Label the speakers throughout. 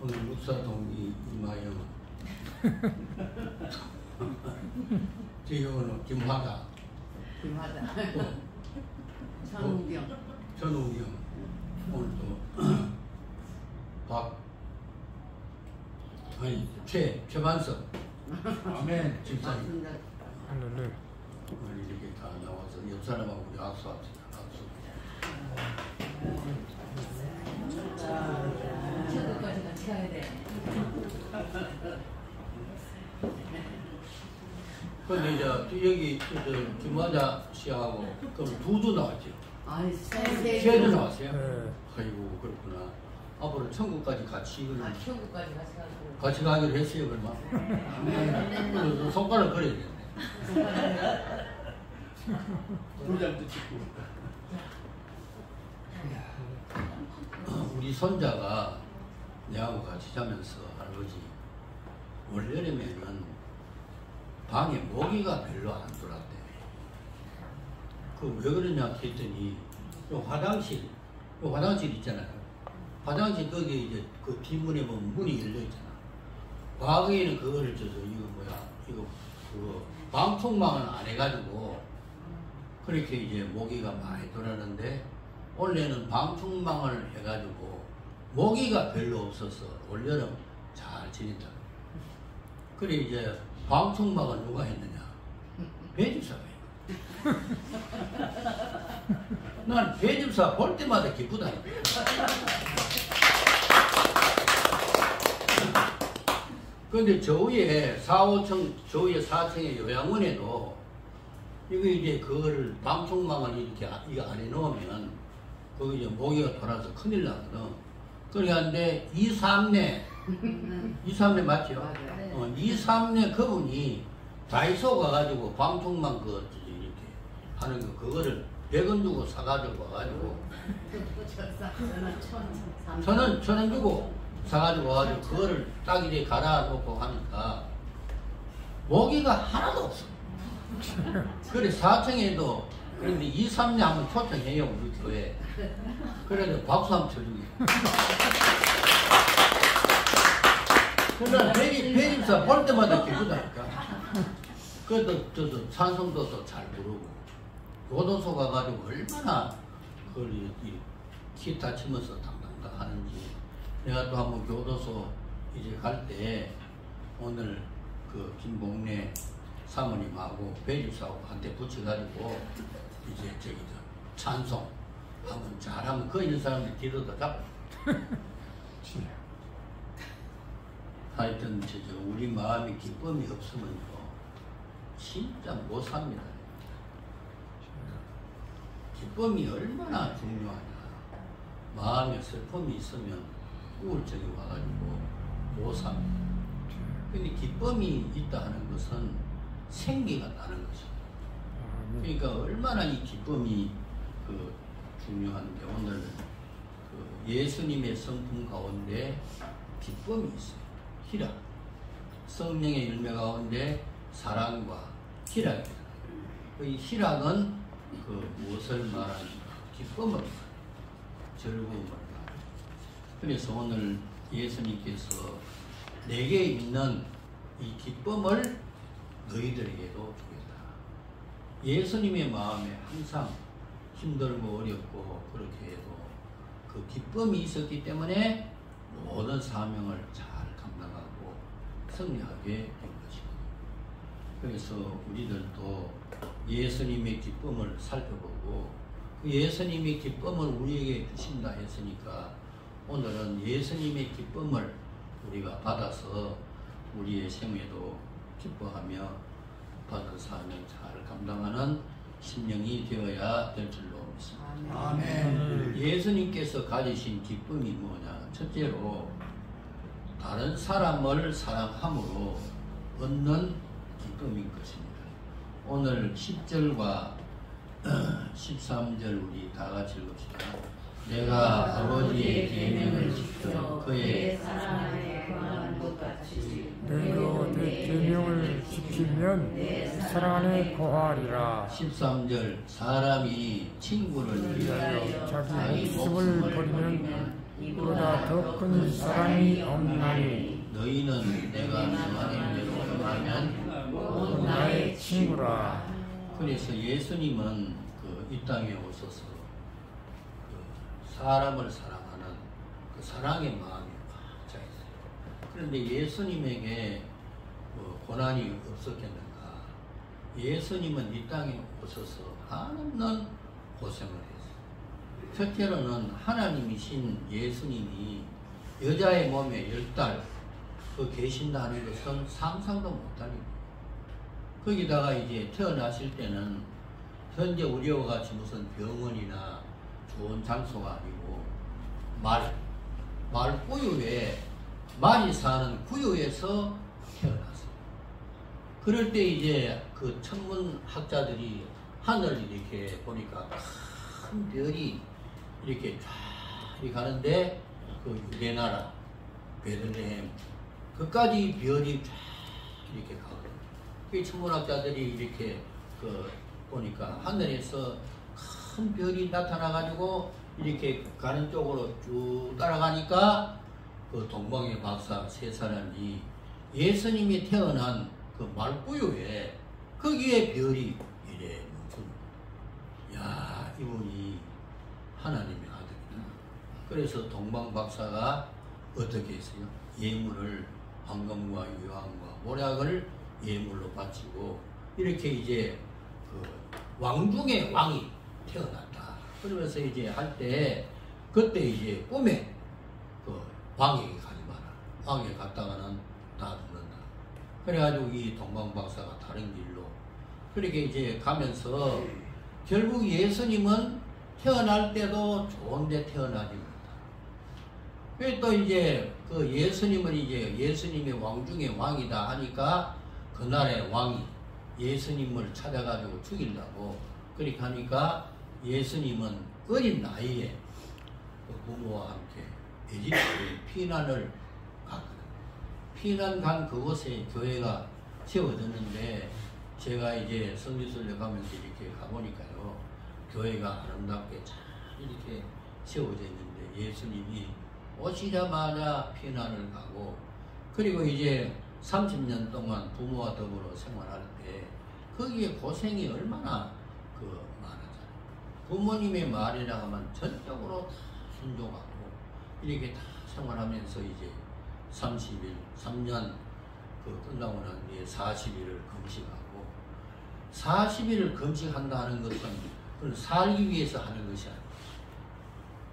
Speaker 1: 오늘 육사동이 이마영 제경은 김화다 전우경 오늘도 최반석 아멘 집사님 오늘 이렇게 다 나와서 옆 사람하고 우리 악수합시다. 악수.
Speaker 2: 저거까지 같이 가야 돼.
Speaker 1: 근데 이제 여기 김화자 씨하고 그럼 두두 나왔죠?
Speaker 2: 아니
Speaker 1: 세도 나왔어요? 아이고 그렇구나. 앞으로 천국까지 같이
Speaker 2: 천국까지 같이 가기로.
Speaker 1: 같이 가기로 했어요, 얼마? 그래서 손가락 그려야 되겠네.
Speaker 3: 도장도 찍고.
Speaker 1: 우리 손자가 내하고 같이 자면서 할아버지 올여름에는 방에 모기가 별로 안 들어왔대. 그 왜 그러냐 했더니 요 화장실 있잖아요. 화장실 거기 이제 그 뒷문에 보면 문이 열려 있잖아. 과거에는 그거를 이거 그거 방충망을 안 해가지고 그렇게 이제 모기가 많이 들어왔는데 원래는 방충망을 해가지고 모기가 별로 없어서 올여름 잘 지낸다. 그래 이제 방충망을 누가 했느냐? 배집사가 했거든. 난 배집사 볼 때마다 기쁘다니까. 근데 저 위에 4층에 4층의 요양원에도 이거 이제 그거를 방충망을 이렇게 이거 안에 넣으면 거기 이제 모기가 돌아서 큰일 나거든. 그런데 2, 3내 맞죠? 2, 3내 그분이 다이소 가가지고 방충망 이렇게 하는 거 그거를 100원 주고 사가지고 와가지고 천원 주고 사가지고 와가지고 그거를 딱 이렇게 갈아놓고 하니까 모기가 하나도 없어. 그래 4층에도 그런데 2, 3년 한번 초청해요 우리 교회. 그래도 박수 한번 쳐주게. 그러나 배집사 볼 때마다 기쁘다니까. 그래도 저도 찬송도도 잘 부르고 교도소 가가지고 얼마나 그걸 기타 치면서 당당당 하는지. 내가 또 한번 교도소 이제 갈 때 오늘 그 김봉래 사모님하고 배집사하고 한테 붙여가지고 이제 저기 찬송 한번 잘하면 그 있는 사람들 뒤로도 잡고 하여튼 우리 마음에 기쁨이 없으면요 진짜 못 삽니다. 기쁨이 얼마나 중요하냐. 마음에 슬픔이 있으면 우울증이 와가지고 못 삽니다. 근데 기쁨이 있다 하는 것은 생기가 나는 것입니다. 그러니까 얼마나 이 기쁨이 중요한데 오늘 예수님의 성품 가운데 기쁨이 있어요. 희락. 성령의 열매 가운데 사랑과 희락이잖아요. 이 희락은 무엇을 말하는가? 기쁨을 말해요. 즐거움을 말해요. 그래서 오늘 예수님께서 내게 있는 이 기쁨을 너희들에게도 주겠다. 예수님의 마음에 항상 힘들고 어렵고 그렇게 해도 그 기쁨이 있었기 때문에 모든 사명을 잘 감당하고 승리하게 된 것입니다. 그래서 우리들도 예수님의 기쁨을 살펴보고 그 예수님의 기쁨을 우리에게 주신다 했으니까 오늘은 예수님의 기쁨을 우리가 받아서 우리의 생애도 기뻐하며 받은 사명 잘 감당하는 심령이 되어야 될 줄로 믿습니다. 아멘. 예수님께서 가지신 기쁨이 뭐냐? 첫째로 다른 사람을 사랑함으로 얻는 기쁨인 것입니다. 오늘 10절과 13절 우리 다 같이 읽읍시다. 내가 아버지의 계명을 지켜 그의 사랑에 거하는 것 같이
Speaker 4: 너희도 내 계명을 지키면 사랑 안에 거하리라.
Speaker 1: 13절 사람이 친구를 위하여
Speaker 4: 자기 목숨을 버리면 이보다 더 큰 사랑이 없나니
Speaker 1: 너희는 내가 너희의 대로 행하면
Speaker 4: 나의 친구라.
Speaker 1: 그래서 예수님은 이 땅에 오셔서 사람을 사랑하는 그 사랑의 마음이 꽉 차 있어요. 그런데 예수님에게 고난이 없었겠는가? 예수님은 이 땅에 오셔서 한없는 고생을 했어요. 첫째로는 하나님이신 예수님이 여자의 몸에 10달 계신다는 것은 상상도 못하는 거예요. 거기다가 이제 태어나실 때는 현재 우리와 같이 무슨 병원이나 좋은 장소가 아니고 말구유에 말이 사는 구유에서 태어났어요. 그럴 때 이제 그 천문학자들이 하늘을 이렇게 보니까 큰 별이 이렇게 쫙 이렇게 가는데 그 유대나라 베들레헴 그까지 별이 쫙 이렇게 가거든요. 그 천문학자들이 이렇게 보니까 하늘에서 큰 별이 나타나가지고 이렇게 가는 쪽으로 쭉 따라가니까 그 동방의 박사 세 사람이 예수님이 태어난 그 말구유에 거기에 별이 이래 멈춘. 야, 이분이 하나님의 아들이다. 그래서 동방 박사가 어떻게 했어요? 예물을 황금과 유황과 모략을 예물로 바치고 이렇게 이제 그 왕 중의 왕이 태어났다. 그러면서 이제 할 때 그때 이제 꿈에 그 왕에게 가지 마라. 왕에 갔다가는 다 죽는다. 그래가지고 이 동방 박사가 다른 길로 그렇게 이제 가면서 결국 예수님은 태어날 때도 좋은데 태어나지 못한다. 그래서 또 이제 그 예수님은 이제 예수님이 왕 중의 왕이다 하니까 그날의 왕이 예수님을 찾아가지고 죽이려고 그렇게 하니까 예수님은 어린 나이에 그 부모와 함께 에집트로 피난을 갔거든요. 피난 간 그곳에 교회가 세워졌는데 제가 이제 성지순례 가면서 이렇게 가보니까요. 교회가 아름답게 잘 이렇게 세워져 있는데 예수님이 오시자마자 피난을 가고 그리고 이제 30년 동안 부모와 더불어 생활할 때 거기에 고생이 얼마나 많았잖아요. 부모님의 말이라 하면 전적으로 다 순종하고 이렇게 다 생활하면서 이제 30일, 3년 끝나고 난 뒤에 40일을 금식하고 40일을 금식한다는 것은 그건 살기 위해서 하는 것이 아니에요.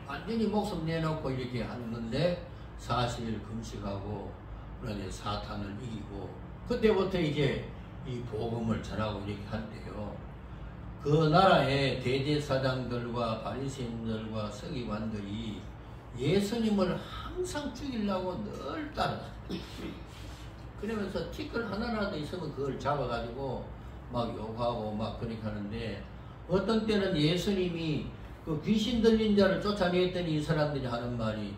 Speaker 1: 완전히 목숨 내놓고 이렇게 하는 건데 40일 금식하고 그러니 사탄을 이기고 그때부터 이제 이 복음을 전하고 이렇게 할 때요. 그 나라의 대제사장들과 바리새인들과 서기관들이 예수님을 항상 죽이려고 늘 따라다녀요. 그러면서 티끌 하나라도 있으면 그걸 잡아가지고 막 욕하고 막 그렇게 하는데 어떤 때는 예수님이 그 귀신 들린 자를 쫓아냈더니 이 사람들이 하는 말이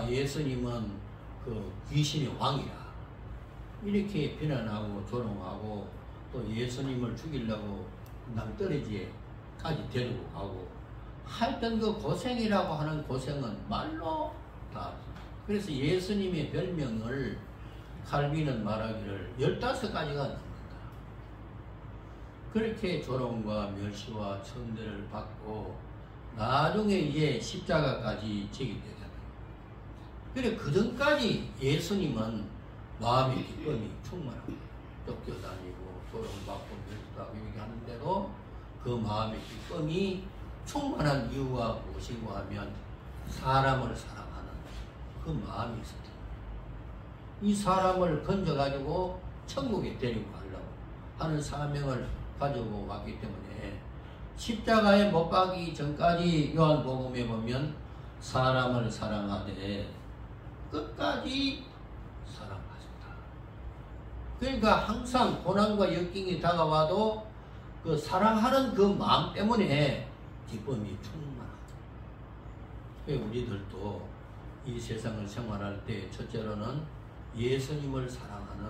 Speaker 1: 예수님은 그 귀신의 왕이라 이렇게 비난하고 조롱하고 또 예수님을 죽이려고 낭떠러지에까지 데리고 가고 하여튼 그 고생이라고 하는 고생은 말로 다 그래서 예수님의 별명을 칼빈은 말하기를 15가지가 넘는다. 그렇게 조롱과 멸시와 천대를 받고 나중에 이제 십자가까지 지게 되잖아요. 그래 그 전까지 예수님은 마음의 기쁨이 충만하고 쫓겨다니고 조롱받고 멸시하고 이렇게 하는데도 그 마음의 기쁨이 충만한 이유가 무엇이고 하면 사람을 사랑하는 그 마음이 있었다. 이 사람을 건져가지고 천국에 데리고 가려고 하는 사명을 가지고 왔기 때문에 십자가에 못 박기 전까지 요한복음에 보면 사람을 사랑하되 끝까지 사랑하셨다. 그러니까 항상 고난과 역경이 다가와도 그 사랑하는 그 마음 때문에 기쁨이 충만하다. 우리들도 이 세상을 생활할 때 첫째로는 예수님을 사랑하는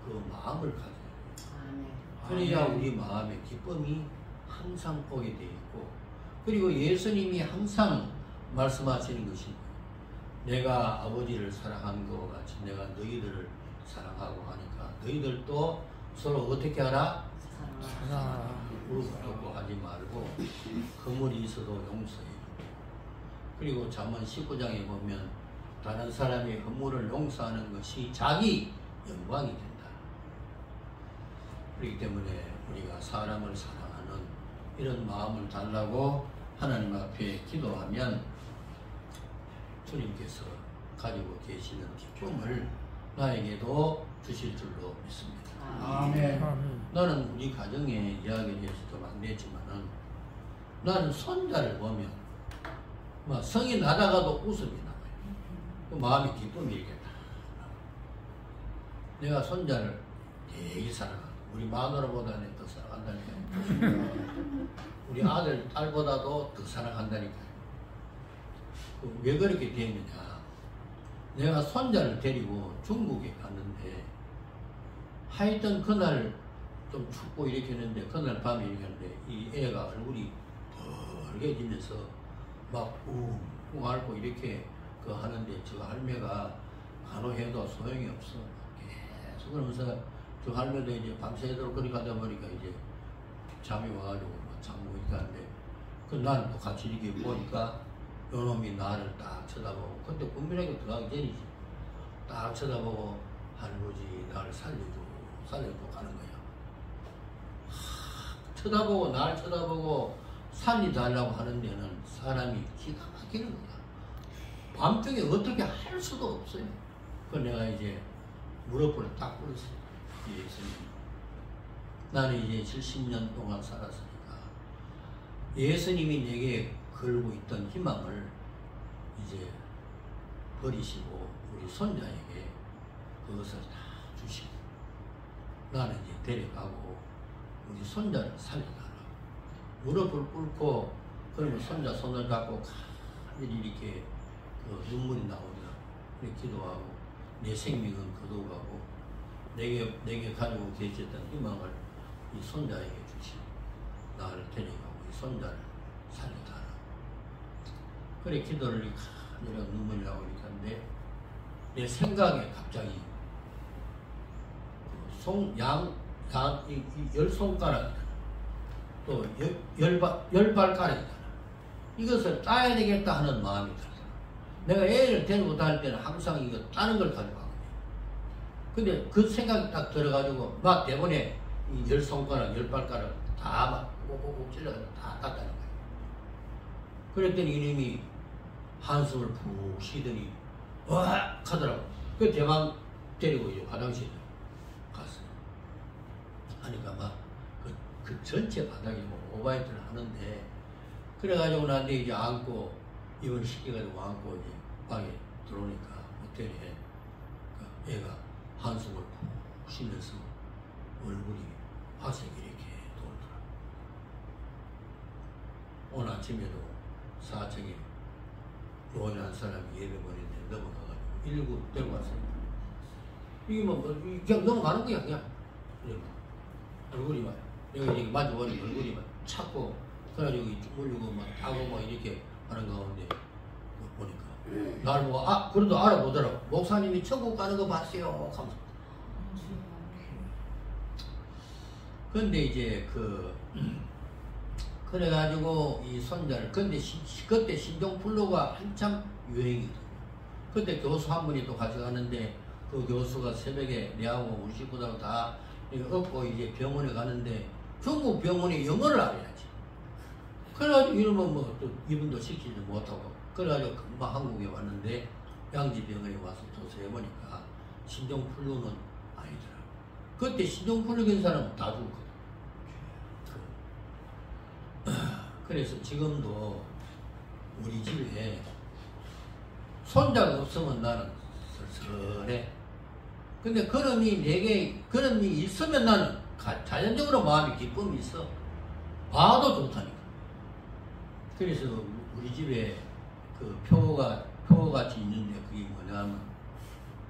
Speaker 1: 그 마음을 가져야 돼요. 그래야 우리 마음에 기쁨이 항상 오게 되어 있고 그리고 예수님이 항상 말씀하시는 것이 내가 아버지를 사랑한 것과 같이 내가 너희들을 사랑하고 하니까 너희들도 서로 어떻게 하라?
Speaker 4: 사랑.
Speaker 1: 무릎 하지 말고 허물이 있어도 용서해. 그리고 잠언 19장에 보면 다른 사람의 허물을 용서하는 것이 자기 영광이 된다. 그렇기 때문에 우리가 사람을 사랑하는 이런 마음을 달라고 하나님 앞에 기도하면 주님께서 가지고 계시는 기쁨을 나에게도 주실 줄로 믿습니다.
Speaker 3: 아멘.
Speaker 4: 아멘.
Speaker 1: 나는 우리 가정의 이야기를 해서 좀 안 되지만은 나는 손자를 보면 막 성이 나다가도 웃음이 나와요. 그 마음이 기쁨이 이렇게 다 나와요. 내가 손자를 되게 사랑하고 우리 마누라보다는 더 사랑한다니까요. 우리 아들, 딸보다도 더 사랑한다니까요. 왜 그렇게 되느냐. 내가 손자를 데리고 중국에 갔는데 하여튼 그날 좀 춥고 이렇게 했는데 그날 밤에 이렇게 했는데 이 애가 얼굴이 벌개지면서 막 웅웅 앓고 이렇게 그 하는데 저 할매가 간호해도 소용이 없어. 계속 그러면서 저 할매도 이제 밤새도록 그렇게 하다 보니까 이제 잠이 와가지고 막 잠고 있다는데 그 난 또 같이 이렇게 보니까 요놈이 나를 딱 쳐다보고 그때 분명하게 들어가기 전이지 딱 쳐다보고 할아버지 나를 살려줘 가는 거야. 쳐다보고 날 쳐다보고 살려달라고 하는 데는 사람이 기가 막히는 거야. 밤중에 어떻게 할 수도 없어요. 그 내가 이제 무릎을 딱 꿇었어요. 예수님. 나는 이제 70년 동안 살았으니까 예수님이 내게 걸고 있던 희망을 이제 버리시고 우리 손자에게 그것을 다 주시고 나는 이제 데려가고 우리 손자를 살려달라고 무릎을 꿇고 그러면 손자 손을 잡고 가만히 이렇게 그 눈물이 나오더라고. 이렇게 기도하고 내 생명은 거둬가고 내게 가지고 계셨던 희망을 이 손자에게 주시고 나를 데려가고 이 손자를 살려달라고 그래 기도를 내가 눈물이 나고 이렇게 하는데 내 생각에 갑자기 열 손가락이잖아. 또 열 발가락이잖아. 이것을 따야 되겠다 하는 마음이 들어요. 내가 애를 데리고 다닐 때는 항상 이거 따는 걸 가져가거든요. 근데 그 생각이 딱 들어가지고 막 대본에 이 열 손가락, 열 발가락 다 막 꼭꼭꼭 찔러가지고 다 땄다는 거예요. 그랬더니 이놈이 한숨을 푹 쉬더니 와 하더라고. 그 대방 데리고 이제 화장실에 갔어요. 하니까 막 그 전체 바닥에 뭐 오바이트를 하는데 그래가지고 나한테 이제 안고 입을 시켜가지고 안고 이제 방에 들어오니까 호텔에 그 애가 한숨을 푹 쉬면서 얼굴이 화색이 이렇게 돌더라고. 오늘 아침에도 4층에 노인한 사람이 예배 보냈는데 넘어가가지고 119 데리고 왔어요. 이게 뭐 그냥 넘어가는 거야 그냥. 얼굴이 막 내가 이렇게 만져보니 얼굴이 막 차고 그래가지고 물리고 막 타고 막 이렇게 하는 가운데 보니까 나를 보고 그래도 알아보더라고. 목사님이 천국 가는 거 봤어요 하면서. 근데 이제 그래가지고 이 손자를 그때 신종플루가 한참 유행이거든요. 그때 교수 한 분이 또 가져가는데 그 교수가 새벽에 내하고 우리 식구들하고 다 업고 이제 병원에 가는데 중국 병원에 영어를 알아야지. 그래가지고 이러면 뭐 또 이분도 시키지 못하고 그래가지고 금방 한국에 왔는데 양지병원에 와서 조사해보니까 신종플루는 아니더라고. 그때 신종플루 긴 사람은 다 죽었거든. 그래서 지금도 우리 집에 손자가 없으면 나는 쓸쓸해. 근데 그런 일이 있으면 나는 자연적으로 마음이 기쁨이 있어. 봐도 좋다니까. 그래서 우리 집에 그 표같이 있는데 그게 뭐냐면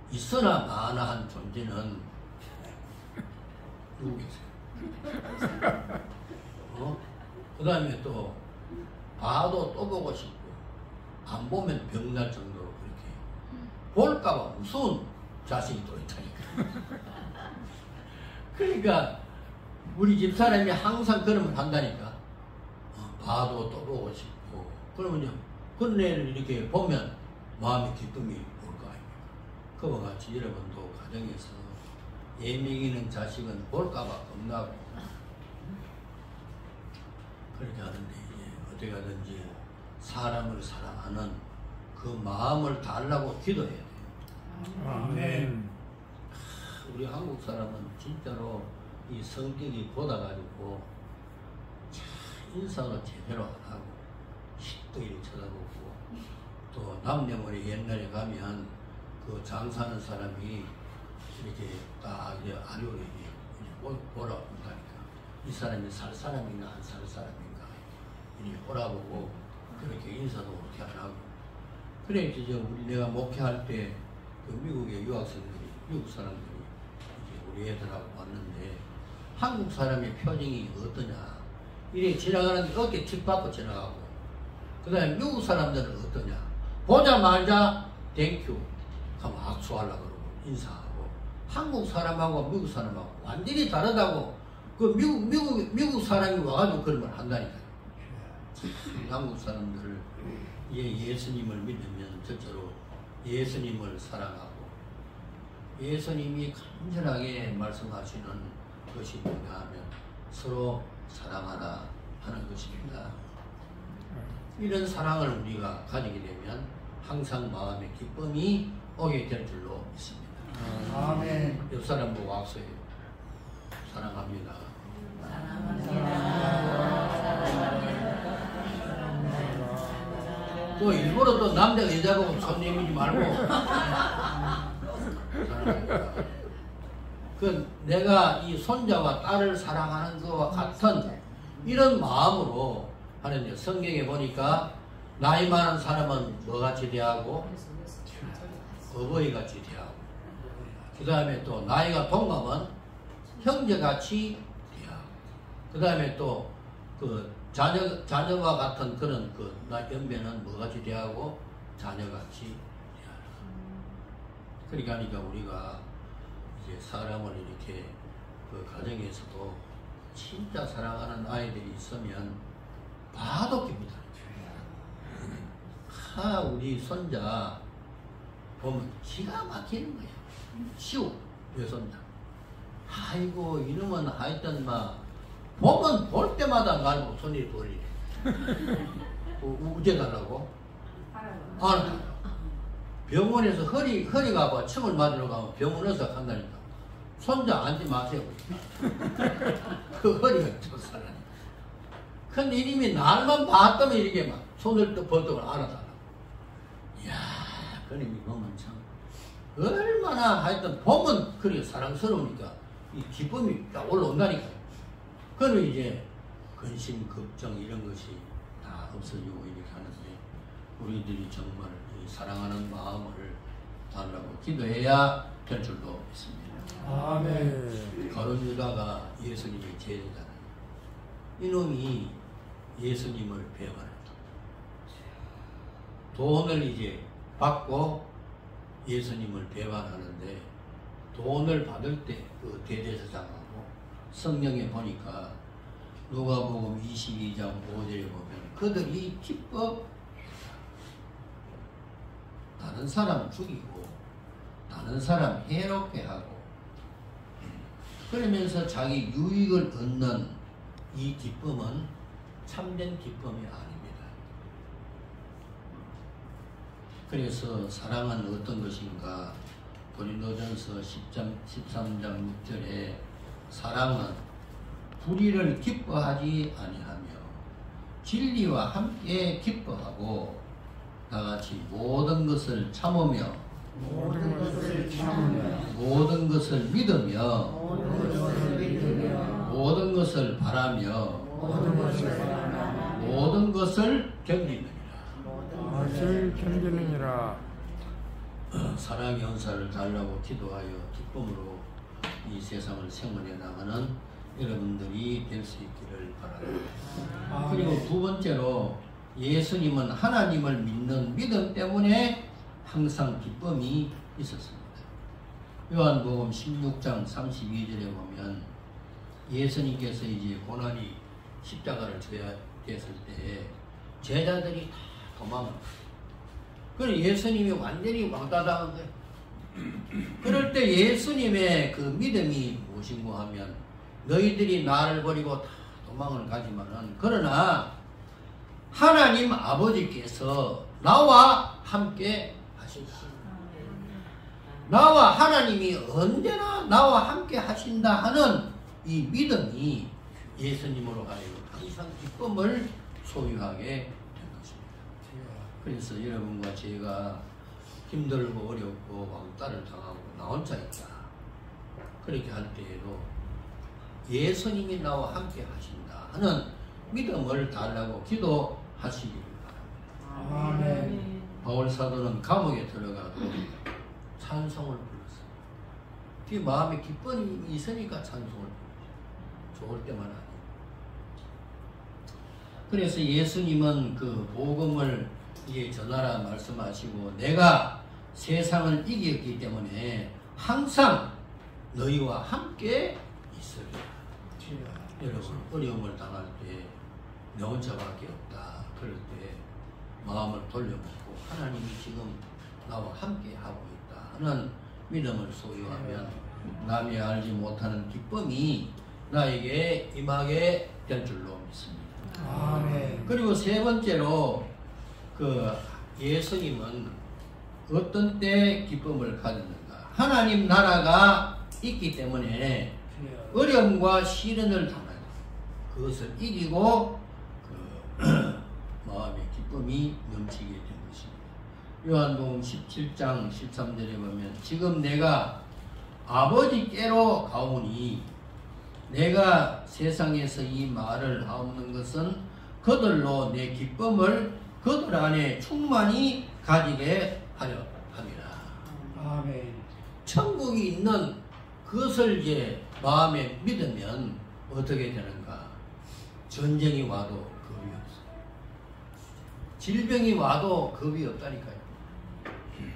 Speaker 1: 있으나 마나한 존재는 누구 계세요? 그 다음에 또 봐도 또 보고 싶고 안 보면 병날 정도로 그렇게 볼까봐 무서운 자식이 또 있다니까. 그러니까 우리 집사람이 항상 그러면 한다니까. 봐도 또 보고 싶고 그러면요 그런 애를 이렇게 보면 마음의 기쁨이 올 거 아닙니까. 그와 같이 여러분도 가정에서 예명이는 자식은 볼까봐 겁나고 그렇게 하는데 이제 어떻게 하든지 사람을 사랑하는 그 마음을 달라고 기도해야 돼요.
Speaker 4: 아멘.
Speaker 1: 우리 한국 사람은 진짜로 이 성격이 고다가지고 인상을 제대로 안 하고 시뜨이 쳐다보고 또 남녀머리 옛날에 가면 그 장사하는 사람이 이렇게 딱 이제 아래로 이렇게 보라본다니까. 이 사람이 살 사람인가 안 살 사람인가 이렇게 보라보고 그렇게 인사도 그렇게 안 하고. 그래 이제 우리 내가 목회할 때 그 미국의 유학생들이 미국 사람들이 이제 우리 애들하고 왔는데 한국 사람의 표정이 어떠냐 이래 지나가는데 어깨 틱 받고 지나가고 그 다음에 미국 사람들은 어떠냐 보자마자 땡큐 하면 악수하려고 그러고 인사하고 한국 사람하고 미국 사람하고 완전히 다르다고 그 미국 사람이 와가지고 그런 걸 한다니까요. 한국 사람들을 예수님을 믿으면 첫째로 예수님을 사랑하고 예수님이 간절하게 말씀하시는 것이 뭐냐 하면 서로 사랑하라 하는 것입니다. 이런 사랑을 우리가 가지게 되면 항상 마음의 기쁨이 오게 될 줄로 믿습니다.
Speaker 3: 아멘.
Speaker 1: 옆 사람 보고 악수해요. 사랑합니다. 또 일부러 또 남자가 여자 보고 손 내밀지 말고 사랑합니다. 그 내가 이 손자와 딸을 사랑하는 것과 같은 이런 마음으로 하는데 성경에 보니까 나이 많은 사람은 뭐같이 대하고 어버이같이 대하고 그 다음에 또 나이가 동감은 형제같이 대하고 그 다음에 또 그 자녀와 같은 그런 그 연배는 뭐같이 대하고 자녀같이 대하라. 그러니까 우리가 이제 사람을 이렇게 그 가정에서도 진짜 사랑하는 아이들이 있으면 봐도 깁니다. 우리 손자 보면 기가 막히는 거야. 시우 외손자. 아이고 이놈은 하여튼 막 보면 볼 때마다 말고 손이 돌리네. 우제 달라고? 알아. 병원에서 허리가 아파 침을 맞으러 가면 병원에서 간다니까. 손자 앉지 마세요. 그 허리가 좋살라니까. 근데 이님이 날만 봤다면 이렇게 막 손을 또 벌떡을 알아달라고. 이야, 그놈이 보면 참 얼마나 하여튼 보면 그렇게 사랑스러우니까 이 기쁨이 딱 올라온다니까요. 그러면 이제 근심, 걱정 이런 것이 다 없어지고 이렇게 하는데 우리들이 정말 이 사랑하는 마음을 달라고 기도해야 될 줄로 믿습니다.
Speaker 4: 아멘.
Speaker 1: 가룟 유다가 예수님의 제자잖아요. 이놈이 예수님을 배반했다. 돈을 이제 받고 예수님을 배반하는데 돈을 받을 때 그 대제사장하고 성경에 보니까 누가복음 22장 5절에 보면 그들이 기뻐 다른 사람 죽이고 다른 사람 해롭게 하고 그러면서 자기 유익을 얻는 이 기쁨은 참된 기쁨이 아닙니다. 그래서 사랑은 어떤 것인가? 고린도전서 13장 6절에 사랑은 불의를 기뻐하지 아니하며 진리와 함께 기뻐하고 다같이 모든 것을 참으며 모든 것을 믿으며 모든 것을 바라며 모든 것을 견디느니라. 사랑의 은사를 달라고 기도하여 기쁨으로 이 세상을 생활해 나가는 여러분들이 될 수 있기를 바랍니다. 그리고 두 번째로 예수님은 하나님을 믿는 믿음 때문에 항상 기쁨이 있었습니다. 요한복음 16장 32절에 보면 예수님께서 이제 고난이 십자가를 져야 됐을 때 제자들이 다 도망을. 그래 예수님이 완전히 왕따당한 거예요. 그럴 때 예수님의 그 믿음이 무엇인고 하면 너희들이 나를 버리고 다 도망을 가지만은 그러나 하나님 아버지께서 나와 함께 하신다. 나와 하나님이 언제나 나와 함께 하신다 하는 이 믿음이 예수님으로 하여금 항상 기쁨을 소유하게 된 것입니다. 그래서 여러분과 제가 힘들고 어렵고 왕따를 당하고 나 혼자 있다. 그렇게 할 때에도 예수님이 나와 함께 하신다 하는 믿음을 달라고 기도하시기를 바랍니다.
Speaker 4: 아멘.
Speaker 1: 바울 사도는 감옥에 들어가도 찬송을 불렀어요. 그 마음에 기쁨이 있으니까 찬송을 불렀어요. 좋을 때만 아니에요. 그래서 예수님은 그 복음을 전하라 말씀하시고 내가 세상을 이겼기 때문에 항상 너희와 함께 있으리라. 여러분 어려움을 당할 때 내 혼자밖에 없다. 그럴 때 마음을 돌려보고 하나님이 지금 나와 함께 하고 있다 하는 믿음을 소유하면 남이 알지 못하는 기쁨이 나에게 임하게 될 줄로 믿습니다.
Speaker 4: 아멘.
Speaker 1: 그리고 세 번째로 그 예수님은 어떤 때 기쁨을 가졌는가? 하나님 나라가 있기 때문에 어려움과 시련을 당하여 그것을 이기고 그 마음의 기쁨이 넘치게 된 것입니다. 요한복음 17장 13절에 보면 지금 내가 아버지께로 가오니 내가 세상에서 이 말을 하옵는 것은 그들로 내 기쁨을 그들 안에 충만히 가지게 하려 함이라.
Speaker 4: 아멘.
Speaker 1: 천국이 있는 그것을 이제 마음에 믿으면 어떻게 되는가? 전쟁이 와도 겁이 없어. 질병이 와도 겁이 없다니까요.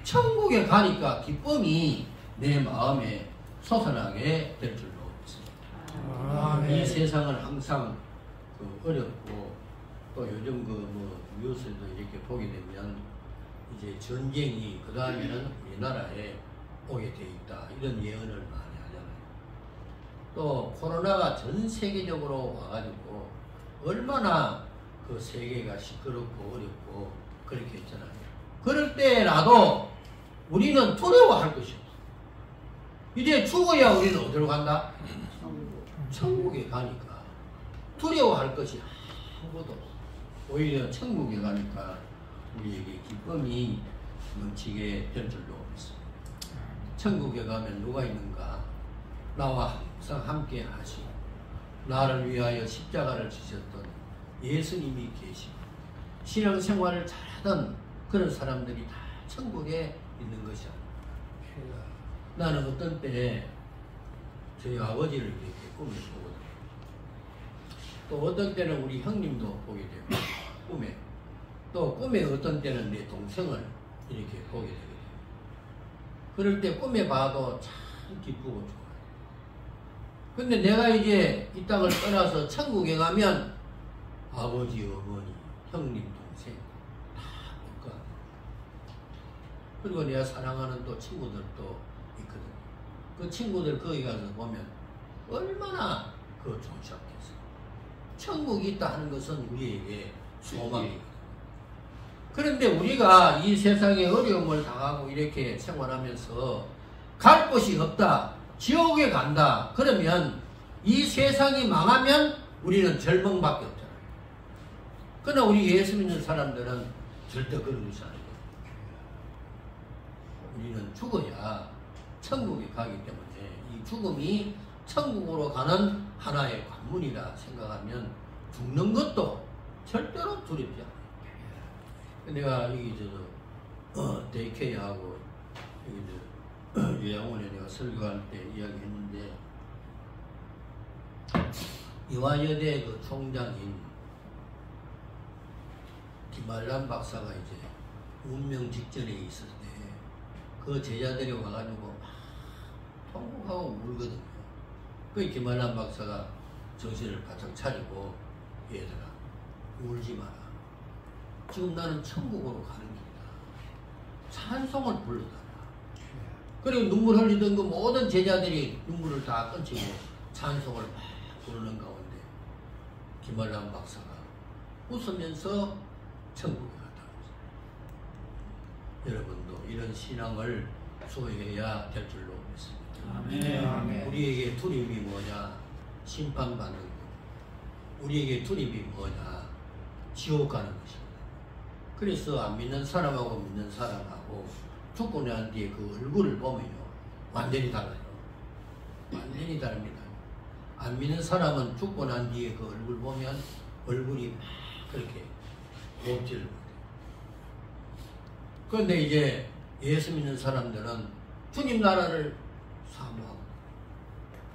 Speaker 1: 천국에 가니까 기쁨이 내 마음에 솟아나게 될 줄로 믿습니다.
Speaker 4: 아멘.
Speaker 1: 이 세상은 항상 그 어렵고 또 요즘 그 뉴스도 이렇게 보게 되면 이제 전쟁이 그 다음에는 우리나라에 오게 돼 있다 이런 예언을 많이 하잖아요. 또 코로나가 전 세계적으로 와가지고 얼마나 그 세계가 시끄럽고 어렵고 그렇게 했잖아요. 그럴 때라도 우리는 두려워할 것이 없어. 이제 죽어야 우리는 어디로 간다? 천국에 가니까 두려워할 것이 아무것도 없어. 오히려 천국에 가니까 우리에게 기쁨이 넘치게 될 줄로 믿습니다. 천국에 가면 누가 있는가? 나와 항상 함께 하시고 나를 위하여 십자가를 지셨던 예수님이 계시고 신앙생활을 잘하던 그런 사람들이 다 천국에 있는 것이 아닙니다. 나는 어떤 때 저희 아버지를 이렇게 꿈에 보거든요. 또 어떤 때는 우리 형님도 보게 되고 꿈에 또 꿈에 어떤 때는 내 동생을 이렇게 보게 되거든요. 그럴 때 꿈에 봐도 참 기쁘고 좋아요. 근데 내가 이제 이 땅을 떠나서 천국에 가면 아버지, 어머니, 형님, 동생 다 못 가. 그리고 내가 사랑하는 또 친구들도 있거든. 그 친구들 거기 가서 보면 얼마나 그 좋으셨겠어. 천국이 있다 하는 것은 우리에게 소망이거든. 그런데 우리가 이 세상에 어려움을 당하고 이렇게 생활하면서 갈 곳이 없다. 지옥에 간다. 그러면 이 세상이 망하면 우리는 절망밖에 없잖아요. 그러나 우리 예수 믿는 사람들은 절대 그런 것이 아니에요. 우리는 죽어야 천국에 가기 때문에 이 죽음이 천국으로 가는 하나의 관문이라 생각하면 죽는 것도 절대로 두렵지 않아요. 내가 여기 데이케이하고 여기 요양원에 내가 설교할 때 이야기했는데 이화여대 그 총장인 김알람 박사가 이제 운명 직전에 있을 때 그 제자들이 와가지고 막 통곡하고 울거든요. 그 김알람 박사가 정신을 바짝 차리고 얘들아 울지 마라. 지금 나는 천국으로 가는 길이다. 찬송을 불러달라. 그리고 눈물 흘리던 그 모든 제자들이 눈물을 다 끊치고 찬송을 막 부르는 가운데 김알람 박사가 웃으면서 천국에 갔다. 여러분도 이런 신앙을 소유해야 될 줄로 믿습니다.
Speaker 3: 아멘.
Speaker 1: 우리에게 두려움이 뭐냐? 심판받는 것. 우리에게 두려움이 뭐냐? 지옥 가는 것입니다. 그래서 안 믿는 사람하고 믿는 사람하고 죽고 난 뒤에 그 얼굴을 보면요 완전히 달라요. 완전히 다릅니다. 안 믿는 사람은 죽고 난 뒤에 그 얼굴 보면 얼굴이 막 그렇게 곱지를 못해요. 그런데 이제 예수 믿는 사람들은 주님 나라를 사모하고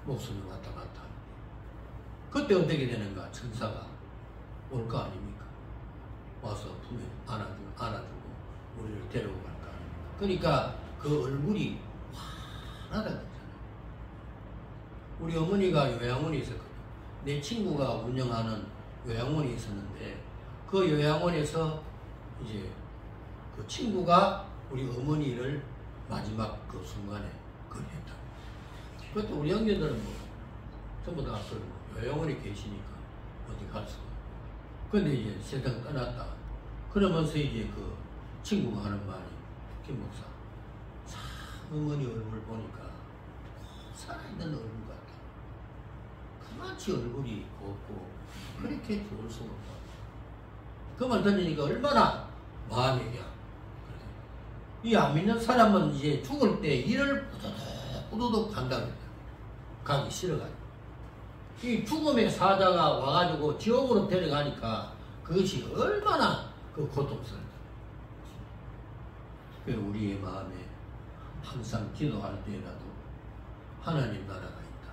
Speaker 1: 목숨을 왔다 갔다 합니다. 그때 어떻게 되는가? 천사가 올 거 아닙니까? 와서 품에 안아주고 우리를 데려고 갈 거 아닙니까? 그러니까 그 얼굴이 환하다 그러잖아요. 우리 어머니가 요양원에 있었거든요. 내 친구가 운영하는 요양원이 있었는데 그 요양원에서 이제 그 친구가 우리 어머니를 마지막 그 순간에 거리했다. 그것도 우리 형제들은 뭐 전부 다 요양원에 계시니까 어디 갈 수가 없고. 근데 이제 세상 떠났다. 그러면서 이제 그 친구가 하는 말이 김 목사 참 어머니 얼굴 보니까 살아있는 얼굴 같다. 그만치 얼굴이 곱고 그렇게 좋을 수가 없다. 그 말 들으니까 얼마나 마음이 그냥 이 안 믿는 사람은 이제 죽을 때 일을 뿌두둑 간다 그래요. 가기 싫어가지고. 이 죽음의 사자가 와가지고 지옥으로 데려가니까 그것이 얼마나 그 고통스럽다. 그래서 우리의 마음에 항상 기도할 때라도 하나님 나라가 있다.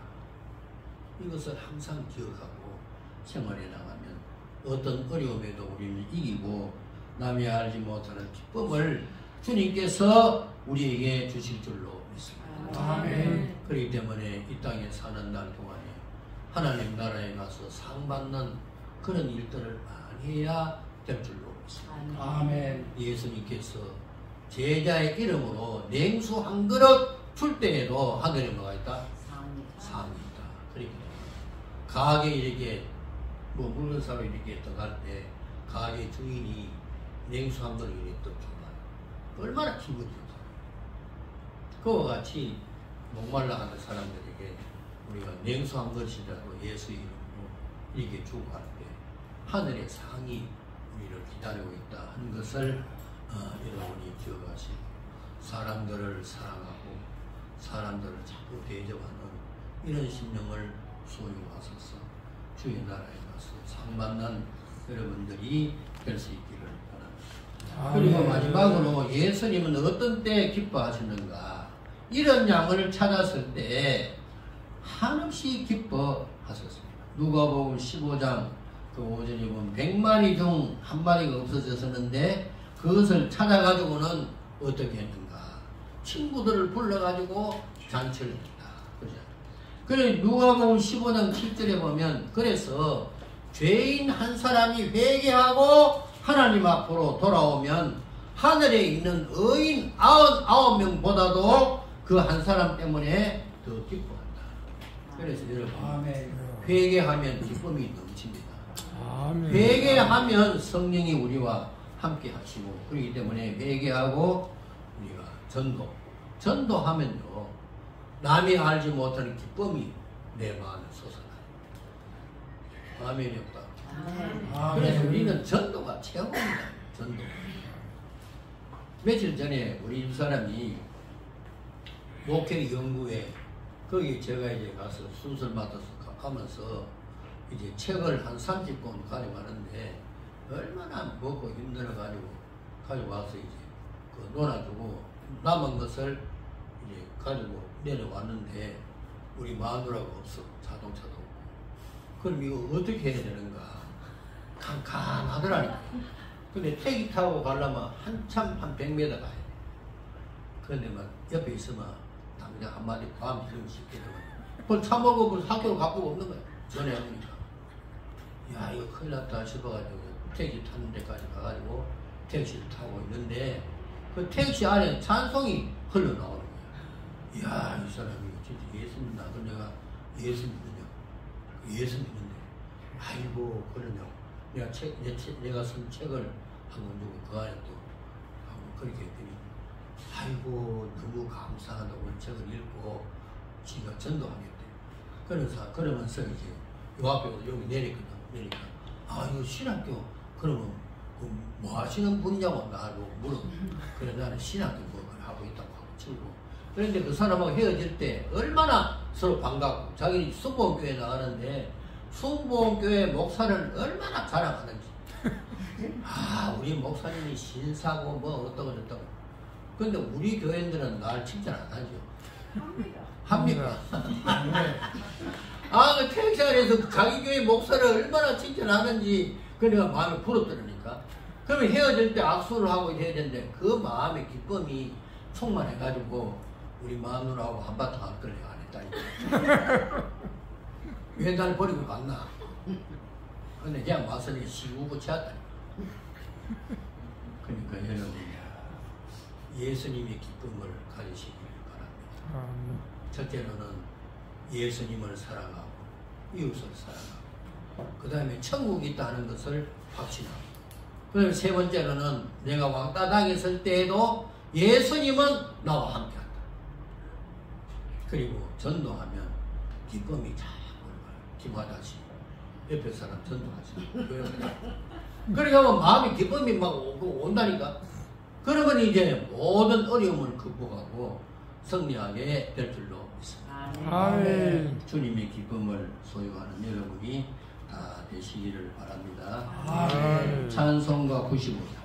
Speaker 1: 이것을 항상 기억하고 생활해 나가면 어떤 어려움에도 우리는 이기고 남이 알지 못하는 기쁨을 주님께서 우리에게 주실 줄로 믿습니다.
Speaker 3: 아멘.
Speaker 1: 그렇기 때문에 이 땅에 사는 날 동안에 하나님 나라에 가서 상 받는 그런 일들을 많이 해야 될 줄로 믿습니다.
Speaker 3: 아멘.
Speaker 1: 예수님께서 제자의 이름으로 냉수 한 그릇 줄 때에도 하늘에 뭐가 있다? 상이 있다. 그러니까 가게 이렇게 뭐 물건 사러 이렇게 들어갈 때 가게 주인이 냉수 한 그릇 이렇게 또 줘봐요. 얼마나 기분이 좋다. 그와 같이 목말라 하는 사람들에게 우리가 냉수 한 그릇이라도 예수 이름으로 이렇게 주고 할 때 하늘의 상이 우리를 기다리고 있다 하는 것을 여러분이 기억하시고 사람들을 사랑하고 사람들을 자꾸 대접하는 이런 심령을 소유하셔서 주의 나라에 가서 상 받는 여러분들이 될 수 있기를 바랍니다. 그리고 마지막으로 예수님은 어떤 때 기뻐하시는가? 이런 양을 찾았을 때 한없이 기뻐하셨습니다. 누가복음 15장 그 5절에 보면 100마리 중 한 마리가 없어졌었는데 그것을 찾아가지고는 어떻게 했는가? 친구들을 불러가지고 잔치를 했다. 그죠? 그래 누가복음 15장 7절에 보면 그래서 죄인 한 사람이 회개하고 하나님 앞으로 돌아오면 하늘에 있는 의인 99명보다도 그 한 사람 때문에 더 기뻐한다. 그래서 여러분
Speaker 3: 아멘.
Speaker 1: 회개하면 기쁨이 넘칩니다.
Speaker 4: 아멘.
Speaker 1: 회개하면 성령이 우리와 함께 하시고 그렇기 때문에 회개하고 우리가 전도하면요 남이 알지 못하는 기쁨이 내 마음에 솟아나요. 아멘이 없다. 그래서 우리는 전도가 최고입니다. 전도. 며칠 전에 우리 집사람이 목회 연구회 거기 제가 이제 가서 순서를 맡아서 가면서 이제 책을 한 30권 가져가는데 얼마나 먹고 힘들어가지고 가져와서 이제 그 놀아주고 남은 것을 이제 가지고 내려왔는데 우리 마누라가 없어. 자동차도 없고. 그럼 이거 어떻게 해야 되는가? 깜깜하더라니까. 근데 택시 타고 가려면 한참 한 100m 가야 돼. 그런데 막 옆에 있으면 당장 한마디 과음 지르면 쉽게 되면 그걸 차 몰고 그 학교로 갖고 없는 거야. 전에 하니까. 야, 이거 큰일 났다 싶어가지고 택시 타는 데까지 가가지고 택시를 타고 있는데 그 택시 안에 찬송이 흘러나오는 거야. 이야, 이 사람이 진짜 예수 믿나? 그 내가 예수 믿느냐? 예수 믿는데. 아이고, 그러냐고. 내가 쓴 책을 한권 주고 그 안에 또 하고 그렇게 했더니 아이고, 너무 감사하다고 책을 읽고 지가 전도하겠대. 그러면서 이제 요 앞에 여기 내리니까 아, 이거 신학교 그러면 뭐 하시는 분이냐고 나하고 물어. 그래 나는 신학교 뭐 하고 있다고 하고 치고. 그런데 그 사람하고 헤어질 때 얼마나 서로 반갑고 자기 순복음교회 나가는데 순복음교회 목사를 얼마나 자랑하는지. 아, 우리 목사님이 신사고 뭐 어떠고 저떠고. 근데 우리 교회들은 날 칭찬 안 하죠. 합니까? 아, 그 택시 안에서 자기 교회 목사를 얼마나 칭찬하는지 그 내가 마음이 부럽더라니까. 그러면 헤어질 때 악수를 하고 해야 되는데 그 마음의 기쁨이 충만해가지고 우리 마누라하고 한바탕 할 걸 내가 안 했다니까. 왜 날 버리고 갔나? 근데 그냥 와서 시구고 치웠다니까. 그러니까 여러분 예수님의 기쁨을 가지시길 바랍니다. 첫째로는 예수님을 사랑하고 이웃을 사랑하고 그 다음에 천국이 있다는 것을 확신하고 그 다음에 세 번째로는 내가 왕따 당했을 때에도 예수님은 나와 함께한다. 그리고 전도하면 기쁨이 자꾸 올라가요. 김화다시 옆에 사람 전도하시. 그러니까 마음이 기쁨이 막 온다니까. 그러면 이제 모든 어려움을 극복하고 승리하게 될 줄로 믿습니다.
Speaker 4: 아멘.
Speaker 1: 주님의 기쁨을 소유하는 여러분이 다 되시기를 바랍니다.
Speaker 4: 아멘.
Speaker 1: 찬송가 95장.